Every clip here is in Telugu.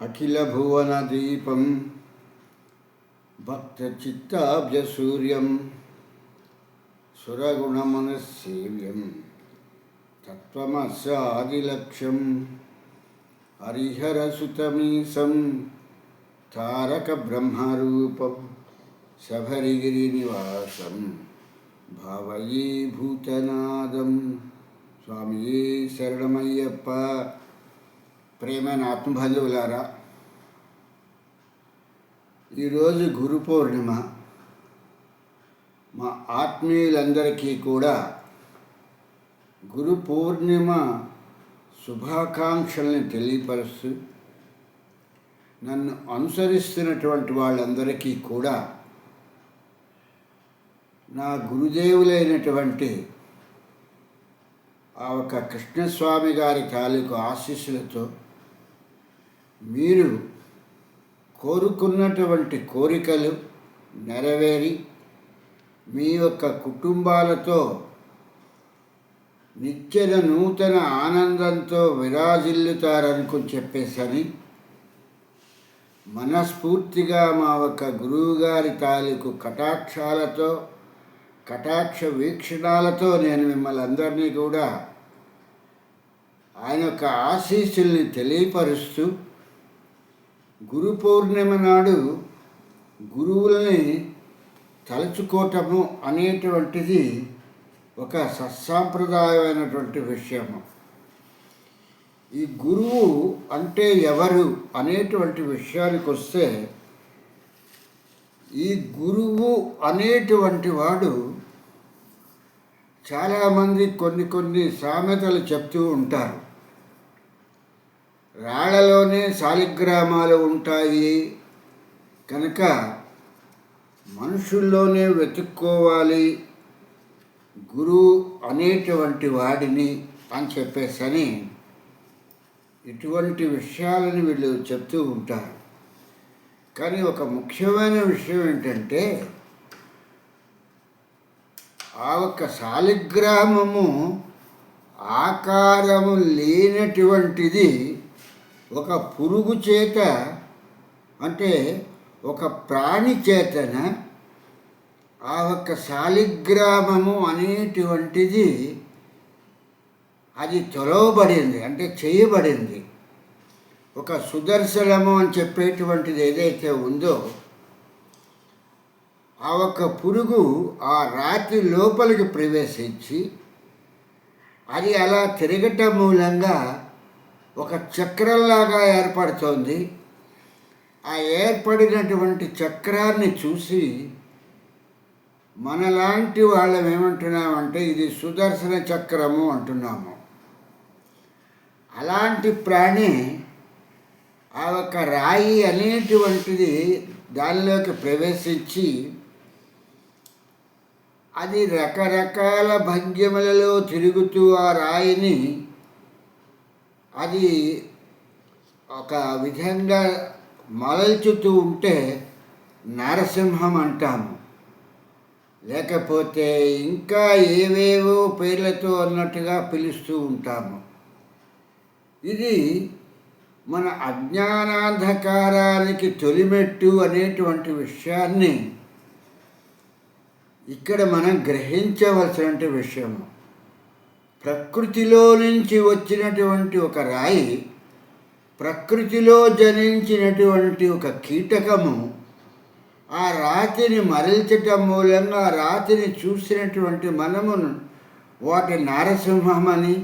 అఖిల భువన దీపం భక్త చిత్తాబ్జసూర్యం సురగుణమనస్సేవ్యం తత్వమస్యాదిలక్ష్యం హరిహరసుతమీశం తారక బ్రహ్మరూపం శబరిగిరినివాసం భావయే భూతనాదం. స్వామియే శరణమయ్యప్ప. ప్రేమైన ఆత్మబంధువులారా, ఈరోజు గురు పౌర్ణిమ. మా ఆత్మీయులందరికీ కూడా గురు పౌర్ణిమ శుభాకాంక్షల్ని తెలియపరుస్తూ, నన్ను అనుసరిస్తున్నటువంటి వాళ్ళందరికీ కూడా నా గురుదేవులైనటువంటి ఆ ఒక కృష్ణస్వామి గారి తాలూకు ఆశీస్సులతో మీరు కోరుకున్నటువంటి కోరికలు నెరవేరి మీ యొక్క కుటుంబాలతో నిత్యన నూతన ఆనందంతో విరాజిల్లుతారనుకుని చెప్పేసని మనస్ఫూర్తిగా మా యొక్క గురువుగారి తాలూకు కటాక్షాలతో కటాక్ష వీక్షణాలతో నేను మిమ్మల్ని అందరినీ కూడా ఆయన యొక్క ఆశీస్సుల్ని తెలియపరుస్తూ, గురు పౌర్ణిమ నాడు గురువులని తలుచుకోవటము అనేటువంటిది ఒక సత్సాంప్రదాయమైనటువంటి విషయము. ఈ గురువు అంటే ఎవరు అనేటువంటి విషయానికి వస్తే, ఈ గురువు అనేటువంటి వాడు చాలామంది కొన్ని సామెతలు చెప్తూ ఉంటారు. రాళ్లలోనే శాలిగ్రామాలు ఉంటాయి కనుక మనుషుల్లోనే వెతుక్కోవాలి గురువు అనేటువంటి వాడిని అని చెప్పేసని ఇటువంటి విషయాలని వీళ్ళు చెప్తూ ఉంటారు. కానీ ఒక ముఖ్యమైన విషయం ఏంటంటే, ఆ ఒక్క శాలిగ్రామము ఆకారము లేనటువంటిది ఒక పురుగు చేత, అంటే ఒక ప్రాణి చేతన ఆ ఒక్క శాలిగ్రామము అనేటువంటిది అది తొలవబడింది, అంటే చేయబడింది. ఒక సుదర్శనము అని చెప్పేటువంటిది ఏదైతే ఉందో, ఆ ఒక్క పురుగు ఆ రాతి లోపలికి ప్రవేశించి అది అలా తిరగటం మూలంగా ఒక చక్రంలాగా ఏర్పడుతోంది. ఆ ఏర్పడినటువంటి చక్రాన్ని చూసి మనలాంటి వాళ్ళం ఏమంటున్నామంటే ఇది సుదర్శన చక్రము అంటున్నాము. అలాంటి ప్రాణి ఆ ఒక రాయి అనేటువంటిది దానిలోకి ప్రవేశించి అది రకరకాల భంగిమలలో తిరుగుతూ ఆ రాయిని అది ఒక విధంగా మలల్చుతూ ఉంటే నరసింహం అంటాము, లేకపోతే ఇంకా ఏవేవో పేర్లతో అన్నట్టుగా పిలుస్తూ ఉంటాము. ఇది మన అజ్ఞానాంధకారానికి తొలిమెట్టు అనేటువంటి విషయాన్ని ఇక్కడ మనం గ్రహించవలసిన విషయము. ప్రకృతిలో నుంచి వచ్చినటువంటి ఒక రాయి, ప్రకృతిలో జనించినటువంటి ఒక కీటకము ఆ రాతిని మరల్చటం మూలంగా ఆ రాతిని చూసినటువంటి మనమును వాటి నారసింహమని,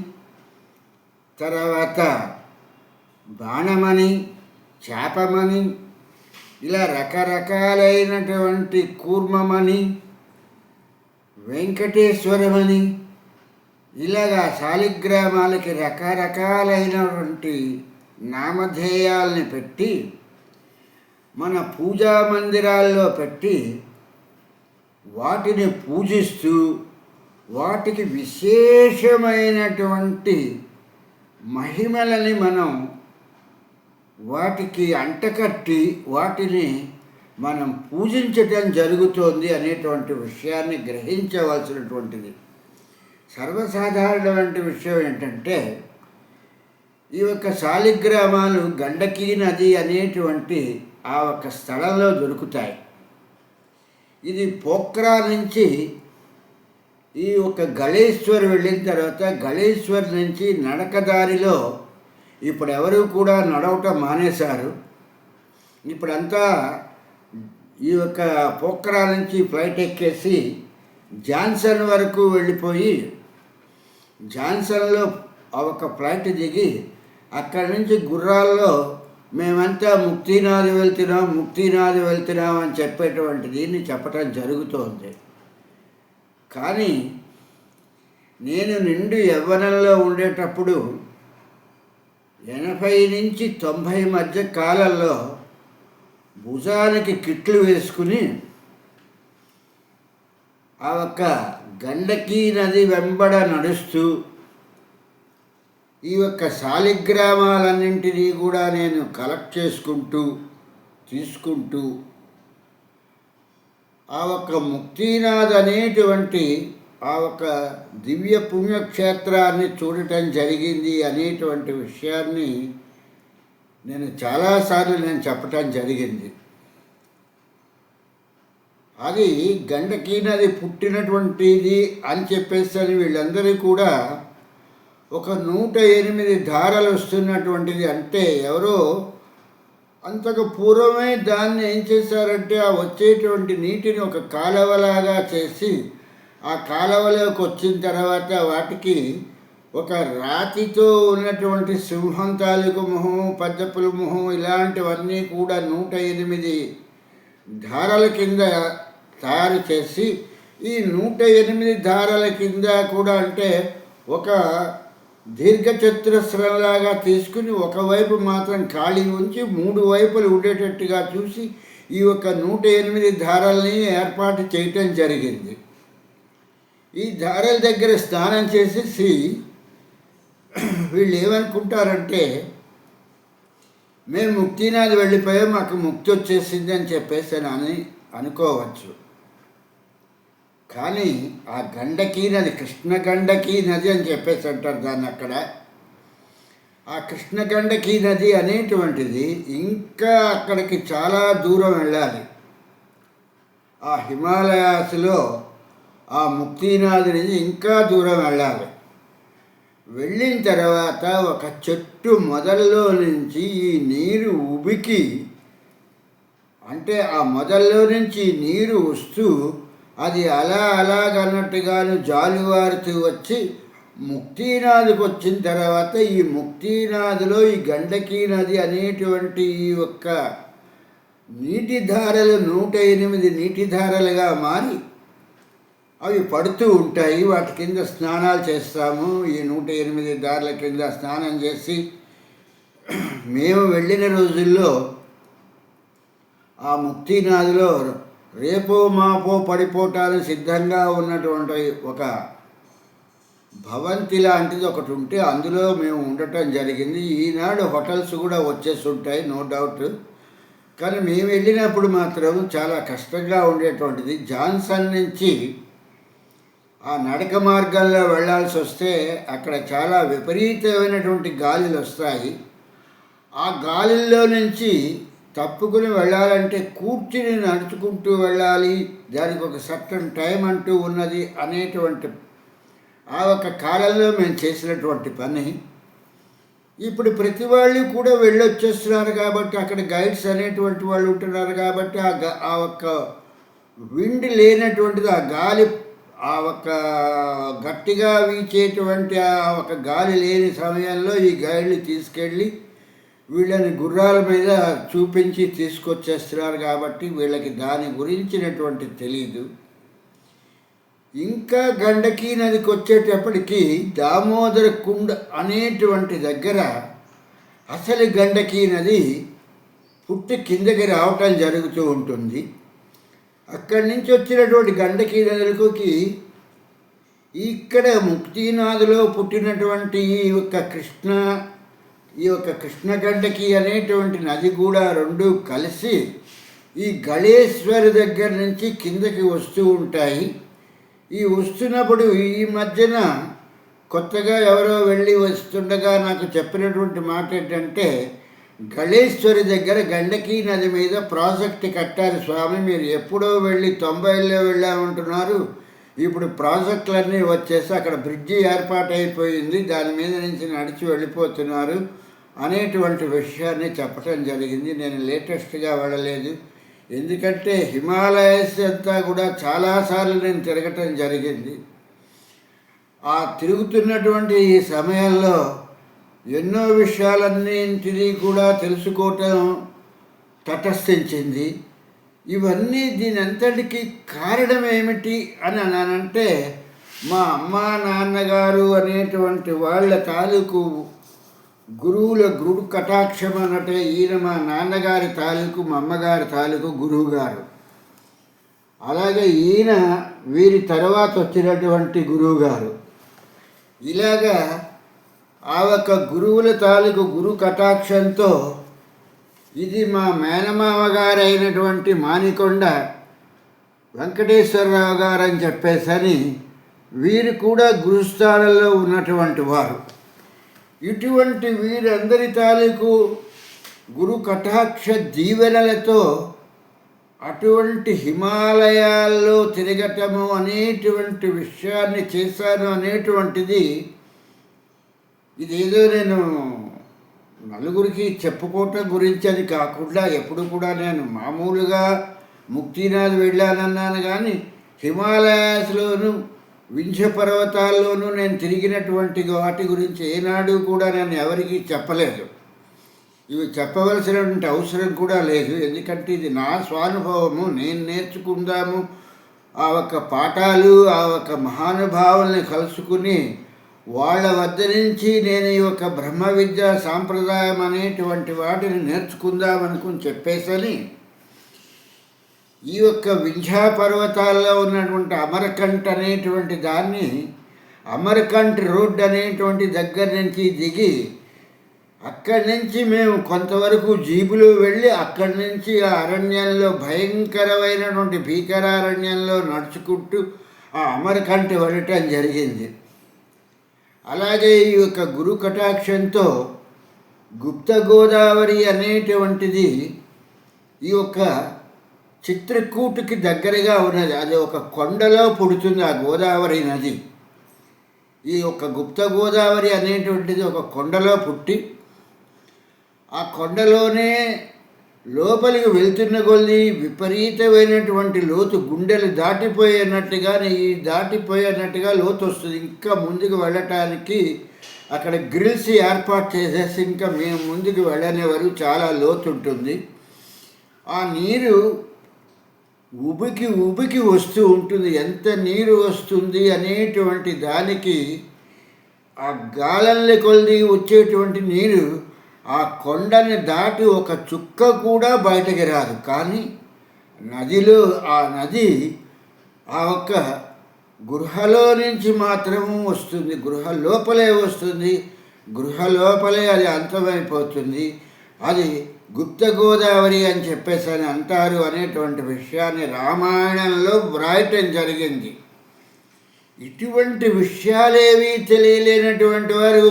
తర్వాత బాణమని, చేపమని, ఇలా రకరకాలైనటువంటి కూర్మమని, వెంకటేశ్వరమని, ఇలాగా శాలిగ్రామాలకి రకరకాలైనటువంటి నామధేయాల్ని పెట్టి మన పూజా మందిరాల్లో పెట్టి వాటిని పూజిస్తూ వాటికి విశేషమైనటువంటి మహిమలని మనం వాటికి అంటకట్టి వాటిని మనం పూజించటం జరుగుతోంది అనేటువంటి విషయాన్ని గ్రహించవలసినటువంటిది. సర్వసాధారణమైన విషయం ఏంటంటే, ఈ యొక్క శాలిగ్రామాలు గండకీ నది అనేటువంటి ఆ ఒక స్థలంలో దొరుకుతాయి. ఇది పోఖ్రా నుంచి ఈ ఒక గళేశ్వర్ వెళ్ళిన తర్వాత గళేశ్వర్ నుంచి నడకదారిలో ఇప్పుడు ఎవరు కూడా నడవటం మానేశారు. ఇప్పుడంతా ఈ యొక్క పోఖ్రా నుంచి ఫ్లైట్ ఎక్కేసి జాన్సన్ వరకు వెళ్ళిపోయి జాన్సన్లో ఒక ఫ్లైట్ దిగి అక్కడి నుంచి గుర్రాల్లో మేమంతా ముక్తినాథ్ వెళ్తున్నాం అని చెప్పేటువంటి దీన్ని చెప్పటం జరుగుతోంది. కానీ నేను నిండు యవ్వనంలో ఉండేటప్పుడు 80 నుంచి 90 మధ్య కాలంలో భుజానికి కిట్లు వేసుకుని ఆ ఒక్క గండకీ నది వెంబడ నడుస్తూ ఈ యొక్క శాలిగ్రామాలన్నింటినీ కూడా నేను కలెక్ట్ తీసుకుంటూ ఆ ఒక్క ముక్తినాథ్ అనేటువంటి ఆ ఒక దివ్య పుణ్యక్షేత్రాన్ని చూడటం జరిగింది అనేటువంటి విషయాన్ని నేను చాలాసార్లు చెప్పటం జరిగింది. అది గండకీ నది పుట్టినటువంటిది అని చెప్పేసి వీళ్ళందరూ కూడా ఒక 108 ధారలు వస్తున్నటువంటిది. అంటే ఎవరో అంతకు పూర్వమే దాన్ని ఏం చేశారంటే ఆ వచ్చేటువంటి నీటిని ఒక కాలువలాగా చేసి ఆ కాలువలోకి వచ్చిన తర్వాత వాటికి ఒక రాతితో ఉన్నటువంటి సింహం తాలూకు మొహం, పద్దపుల మొహం ఇలాంటివన్నీ కూడా 108 ధారల కింద తయారు చేసి ఈ 108 ధారల కింద కూడా అంటే ఒక దీర్ఘచతురస్రంలాగా తీసుకుని ఒకవైపు మాత్రం ఖాళీ ఉంచి 3 వైపులు ఉండేటట్టుగా చూసి ఈ యొక్క 108 ధారల్ని ఏర్పాటు చేయటం జరిగింది. ఈ ధారల దగ్గర స్నానం చేసేసి వీళ్ళు ఏమనుకుంటారంటే మేము ముక్తినాథ్ వెళ్ళిపోయాం, మాకు ముక్తి వచ్చేసింది అని చెప్పేసి అని అనుకోవచ్చు. కానీ ఆ గండకీ నది కృష్ణ గండకీ నది అని చెప్పేసి అంటారు దాన్ని. అక్కడ ఆ కృష్ణ గండకీ నది అనేటువంటిది ఇంకా అక్కడికి చాలా దూరం వెళ్ళాలి. ఆ హిమాలయాస్లో ఆ ముక్తినాథ్ నుంచి ఇంకా దూరం వెళ్ళాలి. వెళ్ళిన తర్వాత ఒక చెట్టు మొదల్లో నుంచి ఈ నీరు ఉబికి అంటే ఆ మొదల్లో నుంచి నీరు వస్తూ అది అలాగన్నట్టుగాను జాలువారుతూ వచ్చి ముక్తినాథ్కి వచ్చిన తర్వాత ఈ ముక్తినాథ్లో ఈ గండకీ నది అనేటువంటి ఈ యొక్క నీటి ధారలు 108 నీటి ధారలుగా మారి అవి పడుతూ ఉంటాయి. వాటి కింద స్నానాలు చేస్తాము. ఈ 108 ధారల కింద స్నానం చేసి మేము వెళ్ళిన రోజుల్లో ఆ ముక్తినాథ్లో రేపో మాపో పడిపోవటానికి సిద్ధంగా ఉన్నటువంటి ఒక భవంతి లాంటిది ఒకటి ఉంటే అందులో మేము ఉండటం జరిగింది. ఈనాడు హోటల్స్ కూడా వచ్చేసి ఉంటాయి, నో డౌట్. కానీ మేము వెళ్ళినప్పుడు మాత్రం చాలా కష్టంగా ఉండేటువంటిది. జాన్సన్ నుంచి ఆ నడక మార్గంలో వెళ్ళాల్సి వస్తే అక్కడ చాలా విపరీతమైనటువంటి గాలులు వస్తాయి. ఆ గాలిల్లో నుంచి తప్పుకుని వెళ్ళాలంటే కూర్చుని నడుచుకుంటూ వెళ్ళాలి, దానికి ఒక సర్టన్ టైం అంటూ ఉన్నది అనేటువంటి ఆ ఒక కాలంలో మేము చేసినటువంటి పని. ఇప్పుడు ప్రతి వాళ్ళు కూడా వెళ్ళొచ్చేస్తున్నారు కాబట్టి అక్కడ గైడ్స్ అనేటువంటి వాళ్ళు ఉంటున్నారు కాబట్టి ఆ ఒక్క విండ్ లేనటువంటిది, ఆ గాలి ఆ ఒక గట్టిగా వీచేటువంటి ఆ ఒక గాలి లేని సమయంలో ఈ గైడ్లు తీసుకెళ్ళి వీళ్ళని గుర్రాల మీద చూపించి తీసుకొచ్చేస్తున్నారు కాబట్టి వీళ్ళకి దాని గురించినటువంటి తెలీదు. ఇంకా గండకీ నదికి వచ్చేటప్పటికి దామోదర కుండ అనేటువంటి దగ్గర అసలు గండకీ నది పుట్టి కిందకి రావటం జరుగుతూ ఉంటుంది. అక్కడి నుంచి వచ్చినటువంటి గండకీ నదులకి ఇక్కడ ముక్తినాథ్లో పుట్టినటువంటి ఈ యొక్క కృష్ణ గండకీ అనేటువంటి నది కూడా రెండు కలిసి ఈ గళేశ్వరి దగ్గర నుంచి కిందకి వస్తూ ఉంటాయి. ఈ వస్తున్నప్పుడు ఈ మధ్యన కొత్తగా ఎవరో వెళ్ళి వస్తుండగా నాకు చెప్పినటువంటి మాట ఏంటంటే, గళేశ్వరి దగ్గర గండకీ నది మీద ప్రాజెక్ట్ కట్టారు స్వామి, మీరు ఎప్పుడో వెళ్ళి 90లో వెళ్ళామంటున్నారు, ఇప్పుడు ప్రాజెక్టులన్నీ వచ్చేసి అక్కడ బ్రిడ్జి ఏర్పాటైపోయింది, దాని మీద నుంచి నడిచి వెళ్ళిపోతున్నారు అనేటువంటి విషయాన్ని చెప్పడం జరిగింది. నేను లేటెస్ట్గా వెళ్ళలేదు, ఎందుకంటే హిమాలయస్ అంతా కూడా చాలాసార్లు నేను తిరగటం జరిగింది. ఆ తిరుగుతున్నటువంటి ఈ సమయంలో ఎన్నో విషయాలన్నింటినీ కూడా తెలుసుకోవటం తటస్థించింది. ఇవన్నీ దీని అంతటికి కారణం ఏమిటి అని అనంటే, మా అమ్మ నాన్నగారు అనేటువంటి వాళ్ళ తాలూకు గురువుల గురు కటాక్షం అన్నట్టే. ఈయన మా నాన్నగారి తాలూకు, మా అమ్మగారి తాలూకు గురువు గారు. అలాగే ఈయన వీరి తర్వాత వచ్చినటువంటి గురువు గారు. ఇలాగా ఆ ఒక్క గురువుల తాలూకు గురు కటాక్షంతో ఇది మా మేనమామ గారు అయినటువంటి మానికొండ వెంకటేశ్వరరావు గారు అని చెప్పేసని వీరు కూడా గురుస్థానంలో ఉన్నటువంటి వారు. ఇటువంటి వీరందరి తాలూకు గురు కటాక్ష దీవెనలతో అటువంటి హిమాలయాల్లో తిరగటము అనేటువంటి విషయాన్ని చేశాను అనేటువంటిది ఇదేదో నేను నలుగురికి చెప్పుకోవటం గురించి అది కాకుండా ఎప్పుడు కూడా నేను మామూలుగా ముక్తినాథ్ వెళ్ళానన్నాను, కానీ హిమాలయాస్లోను వింధ్య పర్వతాల్లోనూ నేను తిరిగినటువంటి వాటి గురించి ఏనాడు కూడా నేను ఎవరికీ చెప్పలేదు. ఇవి చెప్పవలసినటువంటి అవసరం కూడా లేదు, ఎందుకంటే ఇది నా స్వానుభవము, నేను నేర్చుకుందాము. ఆ ఒక్క పాఠాలు, ఆ ఒక్క మహానుభావుల్ని కలుసుకుని వాళ్ళ వద్ద నుంచి నేను ఈ యొక్క బ్రహ్మ విద్య సాంప్రదాయం అనేటువంటి వాటిని నేర్చుకుందామనుకుని చెప్పేసని ఈ యొక్క వింధ్యా పర్వతాల్లో ఉన్నటువంటి అమరకంఠ్ అనేటువంటి దాన్ని, అమరకంఠ్ రోడ్ అనేటువంటి దగ్గర నుంచి దిగి అక్కడి నుంచి మేము కొంతవరకు జీబులో వెళ్ళి అక్కడి నుంచి ఆ అరణ్యంలో భయంకరమైనటువంటి భీకరారణ్యంలో నడుచుకుంటూ ఆ అమరకంఠ్ వెళ్ళటం జరిగింది. అలాగే ఈ యొక్క గురు కటాక్షంతో గుప్త గోదావరి అనేటువంటిది ఈ యొక్క చిత్రకూటుకి దగ్గరగా ఉన్నది. అది ఒక కొండలో పుడుతుంది ఆ గోదావరి నది. ఈ యొక్క గుప్త గోదావరి అనేటువంటిది ఒక కొండలో పుట్టి ఆ కొండలోనే లోపలికి వెళ్తున్న కొద్దీ విపరీతమైనటువంటి లోతు, గుండెలు దాటిపోయేనట్టుగా లోతు వస్తుంది. ఇంకా ముందుకు వెళ్ళటానికి అక్కడ గ్రిల్స్ ఏర్పాటు చేసేసి ఇంకా మేము ముందుకు వెళ్ళనేవారు, చాలా లోతు ఉంటుంది. ఆ నీరు ఉబికి వస్తూ ఉంటుంది. ఎంత నీరు వస్తుంది అనేటువంటి దానికి ఆ గాలల్ని కొలిది వచ్చేటువంటి నీరు ఆ కొండని దాటి ఒక చుక్క కూడా బయటకి రాదు. కానీ నదిలో ఆ నది ఆ ఒక్క గృహలో నుంచి మాత్రము వస్తుంది, గృహ లోపలే వస్తుంది, గృహ లోపలే అది అంతమైపోతుంది. అది గుప్త గోదావరి అని చెప్పేసి అని అంటారు అనేటువంటి విషయాన్ని రామాయణంలో వ్రాయటం జరిగింది. ఇటువంటి విషయాలేవి తెలియలేనటువంటి వారు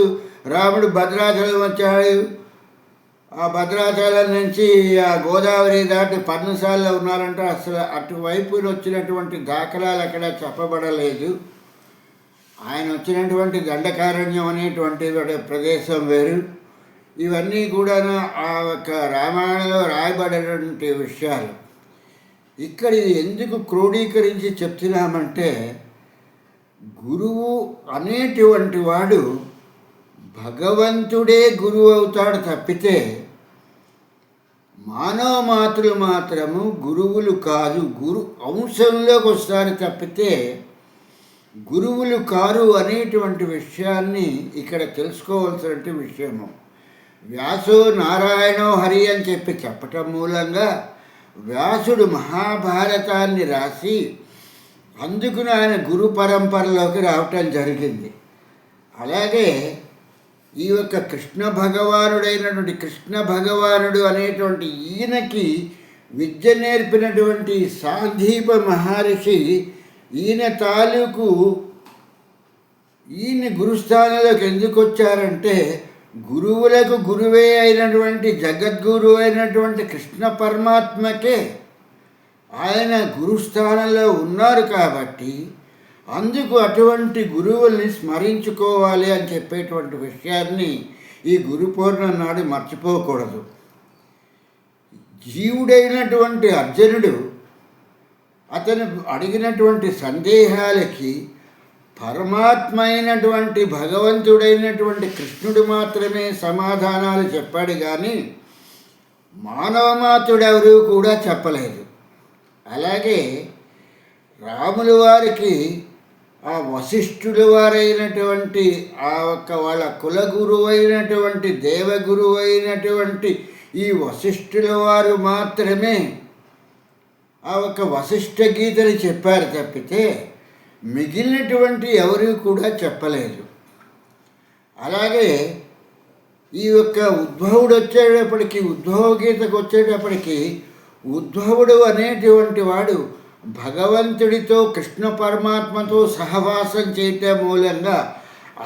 రాముడు భద్రాచలం వచ్చాడు, ఆ భద్రాచలం నుంచి ఆ గోదావరి దాటి పర్ణశాలలో ఉన్నారంటే అసలు అటువైపున వచ్చినటువంటి దాఖలాలు అక్కడ చెప్పబడలేదు. ఆయన వచ్చినటువంటి దండకారణ్యం అనేటువంటి ప్రదేశం వేరు. ఇవన్నీ కూడా ఆ యొక్క రామాయణంలో రాయబడినటువంటి విషయాలు. ఇక్కడ ఇది ఎందుకు క్రోడీకరించి చెప్తున్నామంటే, గురువు అనేటువంటి వాడు భగవంతుడే గురువు అవుతాడు తప్పితే మానవ మాతృలు మాత్రము గురువులు కాదు, గురు అంశంలోకి వస్తారు తప్పితే గురువులు కారు అనేటువంటి విషయాన్ని ఇక్కడ తెలుసుకోవాల్సినటువంటి విషయము. వ్యాసో నారాయణో హరి అని చెప్పటం మూలంగా వ్యాసుడు మహాభారతాన్ని రాసి అందుకుని ఆయన గురు పరంపరలోకి రావటం జరిగింది. అలాగే ఈ యొక్క కృష్ణ భగవానుడు అనేటువంటి ఈయనకి విద్య నేర్పినటువంటి సాందీప మహర్షి ఈయన తాలూకు ఈయన్ని గురుస్థానంలోకి ఎందుకు వచ్చారంటే, గురువులకు గురువే అయినటువంటి జగద్గురు అయినటువంటి కృష్ణ పరమాత్మకే ఆయన గురుస్థానంలో ఉన్నారు కాబట్టి, అందుకు అటువంటి గురువుల్ని స్మరించుకోవాలి అని చెప్పేటువంటి విషయాన్ని ఈ గురు పౌర్ణమి నాడు మర్చిపోకూడదు. జీవుడైనటువంటి అర్జునుడు అతను అడిగినటువంటి సందేహాలకి పరమాత్మ అయినటువంటి భగవంతుడైనటువంటి కృష్ణుడు మాత్రమే సమాధానాలు చెప్పాడు, కానీ మానవ మాతృడెవరూ కూడా చెప్పలేదు. అలాగే రాముల వారికి ఆ వశిష్ఠుల వారైనటువంటి ఆ ఒక్క వాళ్ళ కులగురువు అయినటువంటి దేవగురువు అయినటువంటి ఈ వశిష్ఠుల వారు మాత్రమే ఆ ఒక్క వశిష్ఠ గీతని చెప్పారు తప్పితే మిగిలినటువంటి ఎవరు కూడా చెప్పలేదు. అలాగే ఈ యొక్క ఉద్భవుడు వచ్చేటప్పటికి, ఉద్భవ గీతకు వచ్చేటప్పటికి, ఉద్భవుడు అనేటువంటి వాడు భగవంతుడితో కృష్ణ పరమాత్మతో సహవాసం చేయటం మూలంగా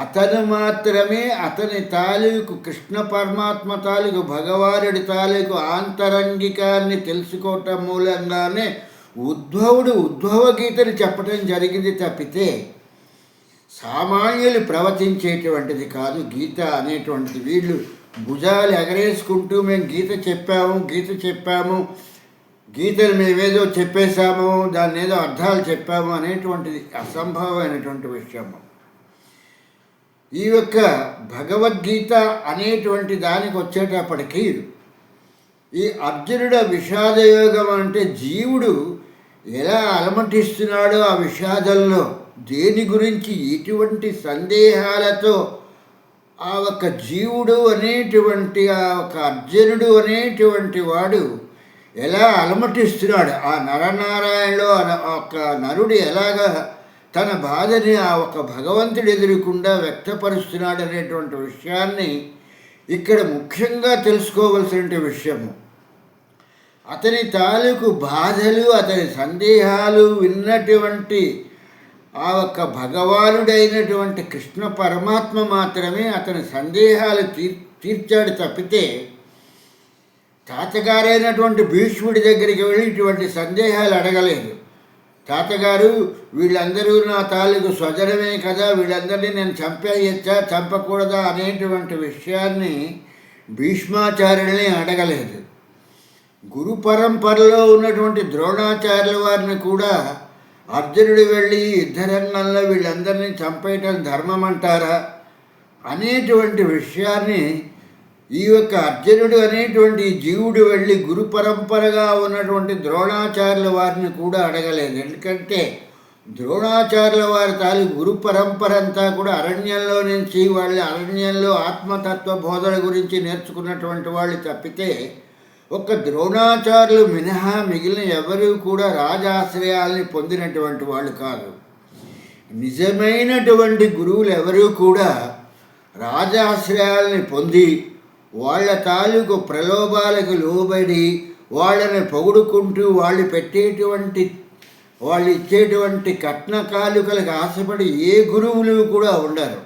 అతను మాత్రమే అతని తాలూకు కృష్ణ పరమాత్మ తాలూకు భగవానుడి తాలూకు ఆంతరంగికాన్ని తెలుసుకోవటం మూలంగానే ఉద్భవుడు ఉద్భవ గీతని చెప్పటం జరిగింది తప్పితే సామాన్యులు ప్రవచించేటువంటిది కాదు గీత అనేటువంటిది. వీళ్ళు భుజాలు ఎగరేసుకుంటూ మేము గీత చెప్పాము, గీతను మేమేదో చెప్పేశాము, దాన్ని ఏదో అర్థాలు చెప్పాము అనేటువంటిది అసంభవమైనటువంటి విషయము. ఈ యొక్క భగవద్గీత అనేటువంటి దానికి వచ్చేటప్పటికీ ఈ అర్జునుడ విషాదయోగం అంటే జీవుడు ఎలా అలమటిస్తున్నాడో ఆ విషాదంలో దేని గురించి ఎటువంటి సందేహాలతో ఆ ఒక జీవుడు అనేటువంటి ఆ ఒక అర్జునుడు అనేటువంటి వాడు ఎలా అలమటిస్తున్నాడు, ఆ నరనారాయణలో ఒక నరుడు ఎలాగా తన బాధని ఆ ఒక భగవంతుడు ఎదురకుండా వ్యక్తపరుస్తున్నాడు అనేటువంటి విషయాన్ని ఇక్కడ ముఖ్యంగా తెలుసుకోవలసిన విషయము. అతని తాలూకు బాధలు, అతని సందేహాలు విన్నటువంటి ఆ ఒక్క భగవానుడైనటువంటి కృష్ణ పరమాత్మ మాత్రమే అతని సందేహాలు తీర్చాడు తప్పితే తాతగారైనటువంటి భీష్ముడి దగ్గరికి వెళ్ళి ఇటువంటి సందేహాలు అడగలేదు. తాతగారు వీళ్ళందరూ నా తాలూకు స్వజనమే కదా, వీళ్ళందరినీ నేను చంపేయచ్చా చంపకూడదా అనేటువంటి విషయాన్ని భీష్మాచార్యుల్ని అడగలేదు. గురు పరంపరలో ఉన్నటువంటి ద్రోణాచార్యుల వారిని కూడా అర్జునుడు వెళ్ళి యుద్ధరంగంలో వీళ్ళందరినీ చంపేయటం ధర్మం అంటారా అనేటువంటి విషయాన్ని ఈ యొక్క అర్జునుడు అనేటువంటి జీవుడు వెళ్ళి గురు పరంపరగా ఉన్నటువంటి ద్రోణాచార్యుల వారిని కూడా అడగలేదు. ఎందుకంటే ద్రోణాచార్యుల వారి తాలూకు గురు పరంపర అంతా కూడా అరణ్యంలో నుంచి వాళ్ళు అరణ్యంలో ఆత్మతత్వ బోధన గురించి నేర్చుకున్నటువంటి వాళ్ళు తప్పితే ఒక్క ద్రోణాచార్యులు మినహా మిగిలిన ఎవరూ కూడా రాజాశ్రయాల్ని పొందినటువంటి వాళ్ళు కాదు. నిజమైనటువంటి గురువులు ఎవరూ కూడా రాజాశ్రయాల్ని పొంది వాళ్ళ తాలూకు ప్రలోభాలకు లోబడి వాళ్ళని పొగుడుకుంటూ వాళ్ళు ఇచ్చేటువంటి కట్న కానుకలకు ఆశపడి ఏ గురువులు కూడా ఉండరు.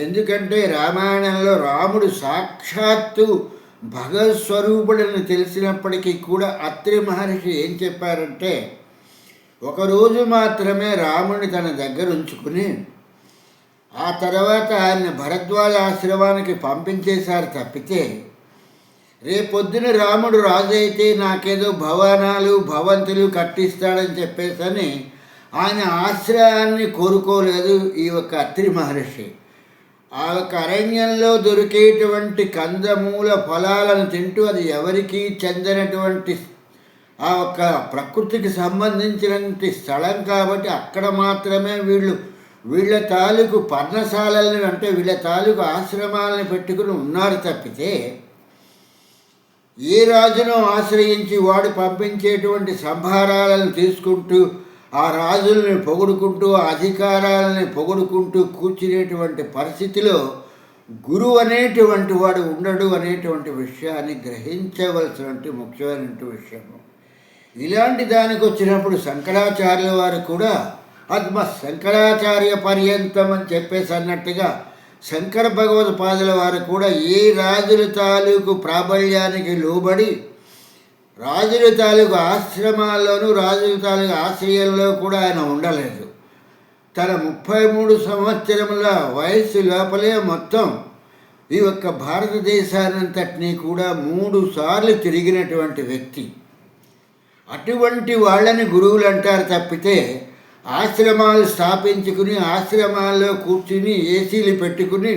ఎందుకంటే రామాయణంలో రాముడు సాక్షాత్తు భగవత్స్వరూపుడని తెలిసినప్పటికీ కూడా అత్రి మహర్షి ఏం చెప్పారంటే, ఒకరోజు మాత్రమే రాముడిని తన దగ్గర ఉంచుకుని ఆ తర్వాత ఆయన భరద్వాజ ఆశ్రమానికి పంపించేశారు తప్పితే రేపొద్దున రాముడు రాజు అయితే నాకేదో భవనాలు భవంతులు కట్టిస్తాడని చెప్పేసని ఆయన ఆశ్రయాన్ని కోరుకోలేదు ఈ యొక్క అత్రి మహర్షి. ఆ యొక్క అరణ్యంలో దొరికేటువంటి కందమూల ఫలాలను తింటూ అది ఎవరికీ చెందినటువంటి ఆ యొక్క ప్రకృతికి సంబంధించినటువంటి స్థలం కాబట్టి అక్కడ మాత్రమే వీళ్ళ తాలూకు పర్ణశాలలను అంటే వీళ్ళ తాలూకు ఆశ్రమాలను పెట్టుకుని ఉన్నారు తప్పితే ఏ రాజును ఆశ్రయించి వాడు పంపించేటువంటి సంభారాలను తీసుకుంటూ ఆ రాజుల్ని పొగుడుకుంటూ ఆ అధికారాలని పొగుడుకుంటూ కూర్చునేటువంటి పరిస్థితిలో గురువు అనేటువంటి వాడు ఉండడు అనేటువంటి విషయాన్ని గ్రహించవలసినటువంటి ముఖ్యమైనటువంటి విషయము. ఇలాంటి దానికి వచ్చినప్పుడు శంకరాచార్యుల వారు కూడా ఆత్మ శంకరాచార్య పర్యంతం అని చెప్పేసి అన్నట్టుగా శంకర భగవత్పాదుల వారు కూడా ఏ రాజుల తాలూకు ప్రాబల్యానికి లోబడి రాజుల తాలూకు ఆశ్రమాల్లోనూ రాజుల తాలూకు ఆశ్రయంలో కూడా ఆయన ఉండలేదు. తన 33 సంవత్సరముల వయస్సు లోపలే మొత్తం ఈ యొక్క భారతదేశానంతటినీ కూడా 3 సార్లు తిరిగినటువంటి వ్యక్తి. అటువంటి వాళ్ళని గురువులు అంటారు తప్పితే ఆశ్రమాలు స్థాపించుకుని ఆశ్రమాల్లో కూర్చుని ఏసీలు పెట్టుకుని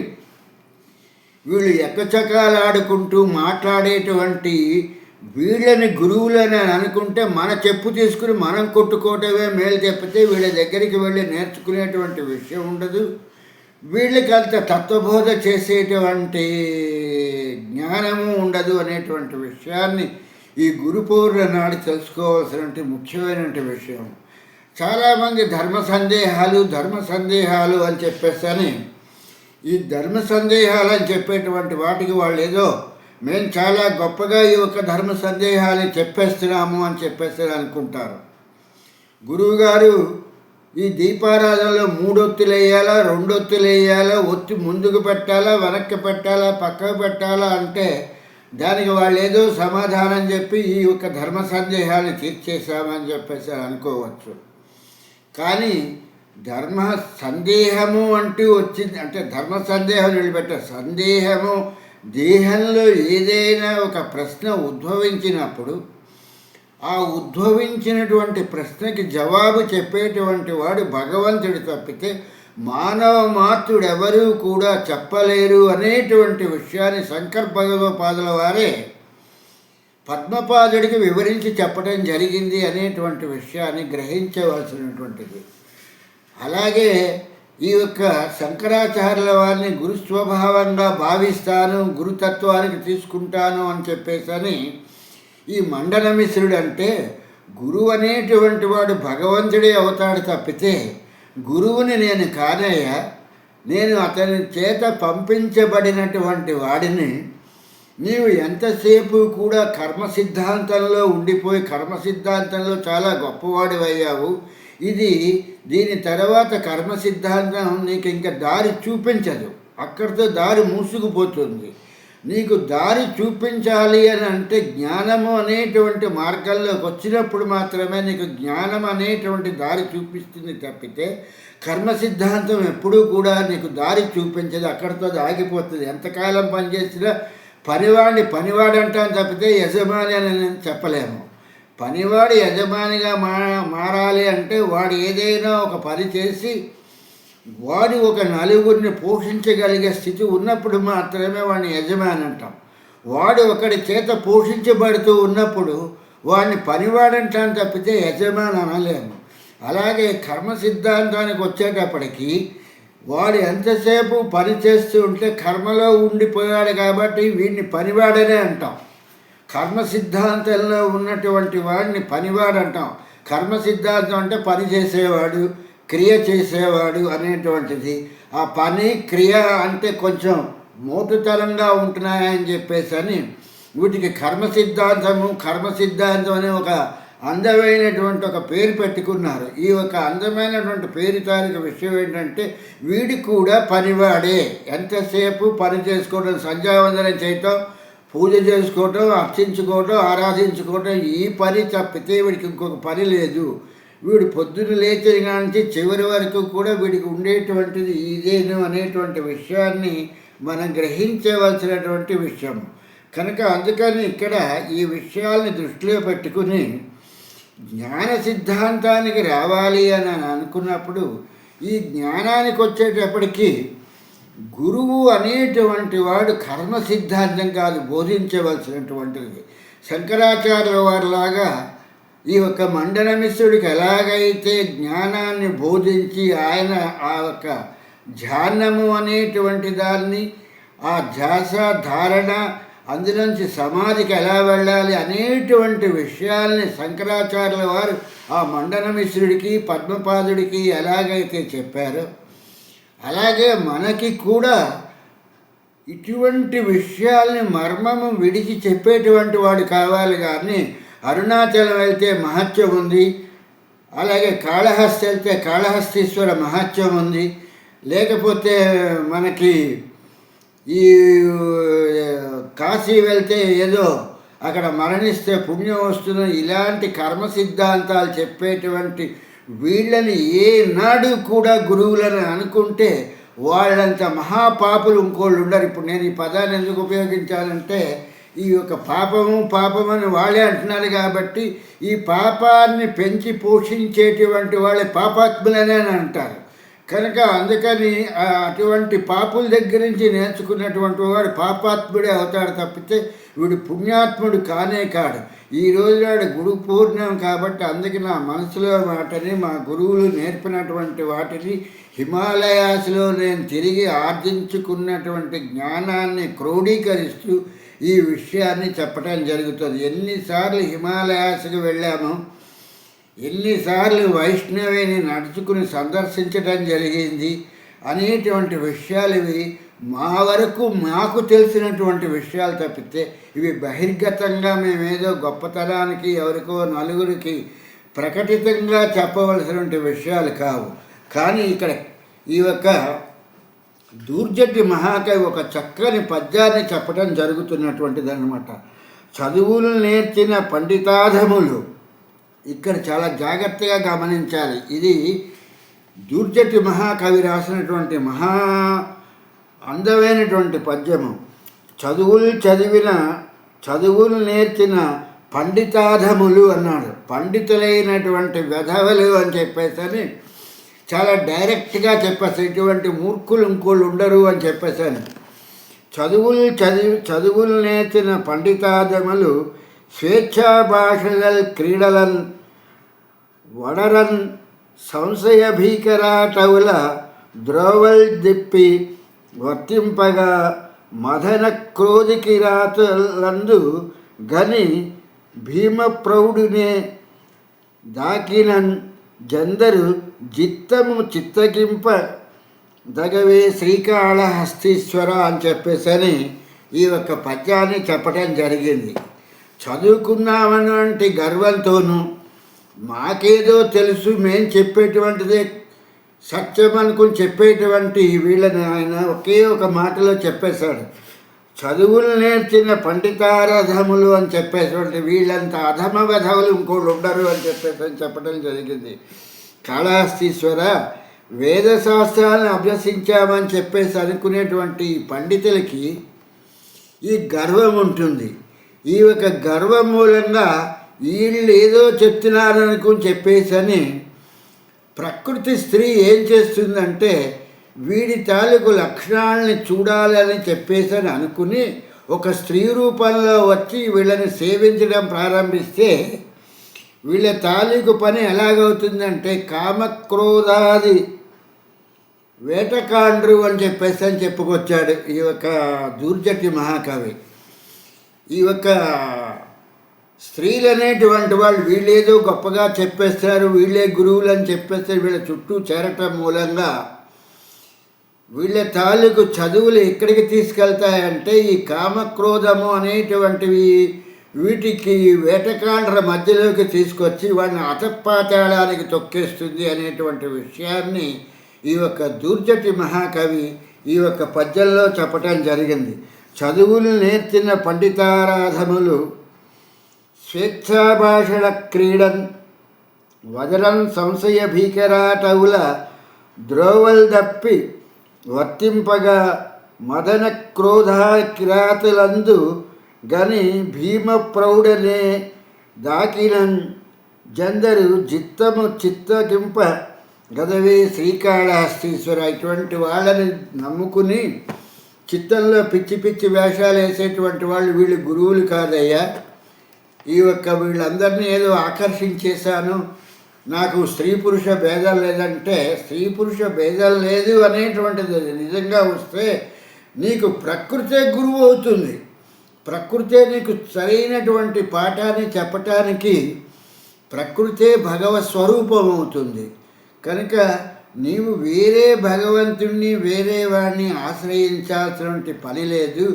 వీళ్ళు ఎక్కచకాలాడుకుంటూ మాట్లాడేటువంటి వీళ్ళని గురువులని అనుకుంటే మన చెప్పు తీసుకుని మనం కొట్టుకోవటమే మేలు తప్పితే వీళ్ళ దగ్గరికి వెళ్ళి నేర్చుకునేటువంటి విషయం ఉండదు. వీళ్ళకి అంత తత్వబోధ చేసేటువంటి జ్ఞానము ఉండదు అనేటువంటి విషయాన్ని ఈ గురు పౌర్ణమి నాడు తెలుసుకోవాల్సినటువంటి ముఖ్యమైనటువంటి విషయం. చాలామంది ధర్మ సందేహాలు అని చెప్పేసి ఈ ధర్మ సందేహాలు అని చెప్పేటువంటి వాటికి వాళ్ళు ఏదో మేము చాలా గొప్పగా ఈ యొక్క ధర్మ సందేహాలు చెప్పేస్తున్నాము అని చెప్పేసి అనుకుంటారు. గురువుగారు ఈ దీపారాధనలో 3 ఒత్తులు వేయాలా, 2 ఒత్తులు వేయాలా, ఒత్తి ముందుకు పెట్టాలా, వెనక్కి పెట్టాలా, పక్కకు పెట్టాలా అంటే దానికి వాళ్ళు ఏదో సమాధానం చెప్పి ఈ యొక్క ధర్మ సందేహాన్ని తీర్చేశామని చెప్పేసి అనుకోవచ్చు. కానీ ధర్మ సందేహము అంటూ వచ్చింది అంటే ధర్మ సందేహం నిలబెట్టే సందేహము దేహంలో ఏదైనా ఒక ప్రశ్న ఉద్భవించినప్పుడు ఆ ఉద్భవించినటువంటి ప్రశ్నకి జవాబు చెప్పేటువంటి వాడు భగవంతుడు తప్పితే మానవ మాతృడు ఎవరూ కూడా చెప్పలేరు అనేటువంటి విషయాన్ని శంకర భగవత్పాదుల వారే పద్మపాదుడికి వివరించి చెప్పడం జరిగింది అనేటువంటి విషయాన్ని గ్రహించవలసినటువంటిది. అలాగే ఈ యొక్క శంకరాచార్యుల వారిని గురుస్వభావంగా భావిస్తాను, గురుతత్వానికి తీసుకుంటాను అని చెప్పేసి ఈ మండనమిశ్రుడు అంటే గురువు అనేటువంటి వాడు భగవంతుడే అవుతాడు తప్పితే గురువుని నేను కానయ్యా, నేను అతని చేత పంపించబడినటువంటి వాడిని, నీవు ఎంతసేపు కూడా కర్మ సిద్ధాంతంలో ఉండిపోయి కర్మ సిద్ధాంతంలో చాలా గొప్పవాడివయ్యావు, దీని తర్వాత కర్మ సిద్ధాంతం నీకు ఇంకా దారి చూపించదు, అక్కడితో దారి మూసుకుపోతుంది. నీకు దారి చూపించాలి అని అంటే జ్ఞానము అనేటువంటి మార్గంలోకి వచ్చినప్పుడు మాత్రమే నీకు జ్ఞానం అనేటువంటి దారి చూపిస్తుంది తప్పితే కర్మ సిద్ధాంతం ఎప్పుడూ కూడా నీకు దారి చూపించదు, అక్కడితో ఆగిపోతుంది. ఎంతకాలం పనిచేసినా పనివాడంటాను తప్పితే యజమాని అని నేను చెప్పలేము. పనివాడు యజమానిగా మారాలి అంటే వాడు ఏదైనా ఒక పని చేసి వాడు ఒక నలుగురిని పోషించగలిగే స్థితి ఉన్నప్పుడు మాత్రమే వాడిని యజమాని అంటాం. వాడు ఒకడి చేత పోషించబడుతూ ఉన్నప్పుడు వాడిని పనివాడంటాను తప్పితే యజమాని అనలేము. అలాగే కర్మ సిద్ధాంతానికి వచ్చేటప్పటికి వాడు ఎంతసేపు పని చేస్తూ ఉంటే కర్మలో ఉండిపోయాడు కాబట్టి వీడిని పనివాడనే అంటాం. కర్మ సిద్ధాంతంలో ఉన్నటువంటి వాడిని పనివాడు అంటాం. కర్మ సిద్ధాంతం అంటే పని చేసేవాడు, క్రియ చేసేవాడు అనేటువంటిది. ఆ పని క్రియ అంటే కొంచెం మోటుతరంగా ఉంటున్నాయని చెప్పేసి వీటికి కర్మ సిద్ధాంతం అనే ఒక అందమైనటువంటి ఒక పేరు పెట్టుకున్నారు. ఈ ఒక అందమైనటువంటి పేరు తాలూకు విషయం ఏంటంటే వీడి కూడా పనివాడే, ఎంతసేపు పని చేసుకోవడం, సంధ్యావందనం చేయటం, పూజ చేసుకోవటం, అర్చించుకోవటం, ఆరాధించుకోవటం, ఈ పని తప్పితే వీడికి ఇంకొక పని లేదు. వీడు పొద్దున్న లేచిన నుంచి చివరి వరకు కూడా వీడికి ఉండేటువంటిది ఇదేను అనేటువంటి విషయాన్ని మనం గ్రహించవలసినటువంటి విషయం. కనుక అందుకని ఇక్కడ ఈ విషయాల్ని దృష్టిలో పెట్టుకుని జ్ఞాన సిద్ధాంతానికి రావాలి అని అనుకున్నప్పుడు ఈ జ్ఞానానికి వచ్చేటప్పటికీ గురువు అనేటువంటి వాడు కర్మ సిద్ధాంతం కాదు బోధించవలసినటువంటిది. శంకరాచార్యుల వారిలాగా ఈ యొక్క మండనమిశ్రుడికి ఎలాగైతే జ్ఞానాన్ని బోధించి ఆయన ఆ యొక్క ధ్యానము అనేటువంటి దాన్ని, ఆ ధ్యాస ధారణ, అందులోంచి సమాధికి ఎలా వెళ్ళాలి అనేటువంటి విషయాల్ని శంకరాచార్యుల వారు ఆ మండనమిశ్రుడికి పద్మపాదుడికి ఎలాగైతే చెప్పారో అలాగే మనకి కూడా ఇటువంటి విషయాల్ని మర్మము విడిచి చెప్పేటువంటి వాడు కావాలి. కానీ అరుణాచలం వెళ్తే మహత్యం ఉంది, అలాగే కాళహస్తి వెళ్తే కాళహస్తీశ్వర మహత్యం ఉంది. లేకపోతే మనకి ఈ కాశీ వెళ్తే ఏదో అక్కడ మరణిస్తే పుణ్యం వస్తుందని ఇలాంటి కర్మ సిద్ధాంతాలు చెప్పేటువంటి వీళ్ళని ఏనాడు కూడా గురువులని అనుకుంటే వాళ్ళంత మహాపాపులు ఇంకోళ్ళు ఉండరు. ఇప్పుడు నేను ఈ పదాన్ని ఎందుకు ఉపయోగించాలంటే ఈ యొక్క పాపమని వాళ్ళే అంటున్నారు కాబట్టి ఈ పాపాన్ని పెంచి పోషించేటువంటి వాళ్ళే పాపాత్ములనే అంటారు. కనుక అందుకని అటువంటి పాపుల దగ్గర నుంచి నేర్చుకున్నటువంటి వాడు పాపాత్ముడే అవుతాడు తప్పితే వీడు పుణ్యాత్ముడు కానే కాడు. ఈ రోజు నాడు గురు పూర్ణం కాబట్టి అందుకే నా మనసులో మాటని మా గురువులు నేర్పినటువంటి వాటిని హిమాలయాస్లో నేను తిరిగి ఆర్జించుకున్నటువంటి జ్ఞానాన్ని క్రోడీకరిస్తూ ఈ విషయాన్ని చెప్పడం జరుగుతుంది. ఎన్నిసార్లు హిమాలయాస్కి వెళ్ళామో, ఎన్నిసార్లు వైష్ణవిని నడుచుకుని సందర్శించడం జరిగింది అనేటువంటి విషయాలు ఇవి మా వరకు మాకు తెలిసినటువంటి విషయాలు తప్పితే ఇవి బహిర్గతంగా మేమేదో గొప్పతనానికి ఎవరికో నలుగురికి ప్రకటితంగా చెప్పవలసినటువంటి విషయాలు కావు. కానీ ఇక్కడ ఈ యొక్క దూర్జటి మహాకవి ఒక చక్కని పద్యాన్ని చెప్పడం జరుగుతున్నటువంటిది అన్నమాట. చదువులు నేర్చిన పండితాధములు, ఇక్కడ చాలా జాగ్రత్తగా గమనించాలి. ఇది దూర్జటి మహాకవి రాసినటువంటి అందమైనటువంటి పద్యము. చదువులు నేర్చిన పండితాధములు అన్నాడు. పండితులైనటువంటి వెధవలు అని చెప్పేసని చాలా డైరెక్ట్గా చెప్పేసాను. ఇటువంటి మూర్ఖులు ఇంకోళ్ళు ఉండరు అని చెప్పేసాను. చదువులు నేర్చిన పండితాధములు స్వేచ్ఛా భాషల క్రీడలన్ వడరన్ సంశయ భీకరాటవుల ద్రోవల్ దిప్పి వర్తింపగా మదన క్రోధి కిరాతులందు గని భీమ ప్రౌఢునే దాకినన్ జందరు జిత్తము చిత్తగింప దగవే శ్రీకాళహస్తీశ్వర అని చెప్పేసని ఈ యొక్క పద్యాన్ని చెప్పడం జరిగింది. చదువుకున్నామన్నటువంటి గర్వంతోనూ మాకేదో తెలుసు మేము చెప్పేటువంటిదే సత్యం అనుకుని చెప్పేటువంటి వీళ్ళని ఆయన ఒకే ఒక మాటలో చెప్పేశాడు. చదువులు నేర్చిన పండితారధములు అని చెప్పేటువంటి వీళ్ళంతా అధమ వెధవులు ఇంకోళ్ళు ఉండరు అని చెప్పడం జరిగింది. కాళహస్తీశ్వర వేదశాస్త్రాలను అభ్యసించామని చెప్పేసి అనుకునేటువంటి పండితులకి ఈ గర్వం ఉంటుంది. ఈ యొక్క గర్వం మూలంగా వీళ్ళు ఏదో చెప్తున్నారనుకుని చెప్పేసని ప్రకృతి స్త్రీ ఏం చేస్తుందంటే వీడి తాలూకు లక్షణాలని చూడాలని చెప్పేసని అనుకుని ఒక స్త్రీ రూపంలో వచ్చి వీళ్ళని సేవించడం ప్రారంభిస్తే వీళ్ళ తాలూకు పని ఎలాగవుతుందంటే కామక్రోధాది వేటకాండ్రు అని చెప్పేసి చెప్పుకొచ్చాడు ఈ యొక్క దూర్జటి మహాకవి. ఈ యొక్క స్త్రీలు అనేటువంటి వాళ్ళు వీళ్ళేదో గొప్పగా చెప్పేస్తారు, వీళ్ళే గురువులు అని చెప్పేస్తే వీళ్ళ చుట్టూ చేరటం మూలంగా వీళ్ళ తాలూకు చదువులు ఎక్కడికి తీసుకెళ్తాయంటే ఈ కామక్రోధము అనేటువంటివి వీటికి వేటకాండ్ర మధ్యలోకి తీసుకొచ్చి వాడిని అతపాతాళానికి తొక్కేస్తుంది అనేటువంటి విషయాన్ని ఈ యొక్క దూర్జటి మహాకవి ఈ యొక్క పద్యంలో చెప్పటం జరిగింది. చదువులు నేర్చిన పండితారాధములు స్వేచ్ఛాభాషణ క్రీడన్ వదరన్ సంశయ భీకరాటవుల ద్రోవల్ దప్పి వర్తింపగా మదన క్రోధ కిరాతులందు గని భీమ ప్రౌఢనే దాకినన్ జందరు జిత్తము చిత్తగింప గదవే శ్రీకాళహస్తీశ్వర. ఇటువంటి వాళ్ళని నమ్ముకుని చిత్తంలో పిచ్చి పిచ్చి వేషాలు వేసేటువంటి వాళ్ళు వీళ్ళు గురువులు కాదయ్యా. ఈ యొక్క వీళ్ళందరినీ ఏదో ఆకర్షించేశాను, నాకు స్త్రీ పురుష భేదం లేదంటే స్త్రీ పురుష భేదం లేదు అనేటువంటిది నిజంగా వస్తే నీకు ప్రకృతే గురువు అవుతుంది. ప్రకృతే నీకు సరైనటువంటి పాఠాన్ని చెప్పటానికి ప్రకృతే భగవత్ స్వరూపం అవుతుంది. కనుక నీవు వేరే భగవంతుణ్ణి వేరే వాడిని ఆశ్రయించాల్సినటువంటి పని లేదు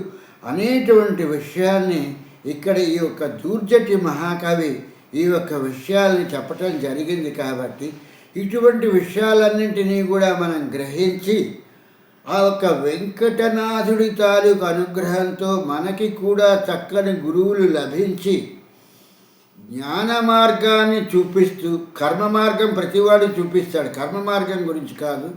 అనేటువంటి విషయాన్ని ఇక్కడ ఈ యొక్క దూర్జటి మహాకవి ఈ యొక్క విషయాల్ని చెప్పటం జరిగింది. కాబట్టి ఇటువంటి విషయాలన్నింటినీ కూడా మనం గ్రహించి ఆ యొక్క వెంకటనాథుడి తాలూకు అనుగ్రహంతో మనకి కూడా చక్కని గురువులు లభించి జ్ఞాన మార్గాన్ని చూపిస్తూ, కర్మ మార్గం ప్రతివాడు చూపిస్తాడు, కర్మ మార్గం గురించి కాదు,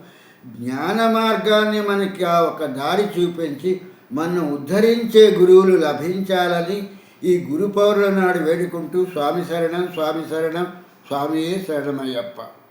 జ్ఞాన మార్గాన్ని మనకి ఆ ఒక దారి చూపించి మనం ఉద్ధరించే గురువులు లభించాలని ఈ గురు పౌర్ణమి నాడు వేడుకుంటూ స్వామి శరణం, స్వామి శరణం, స్వామియే శరణమయ్యప్ప.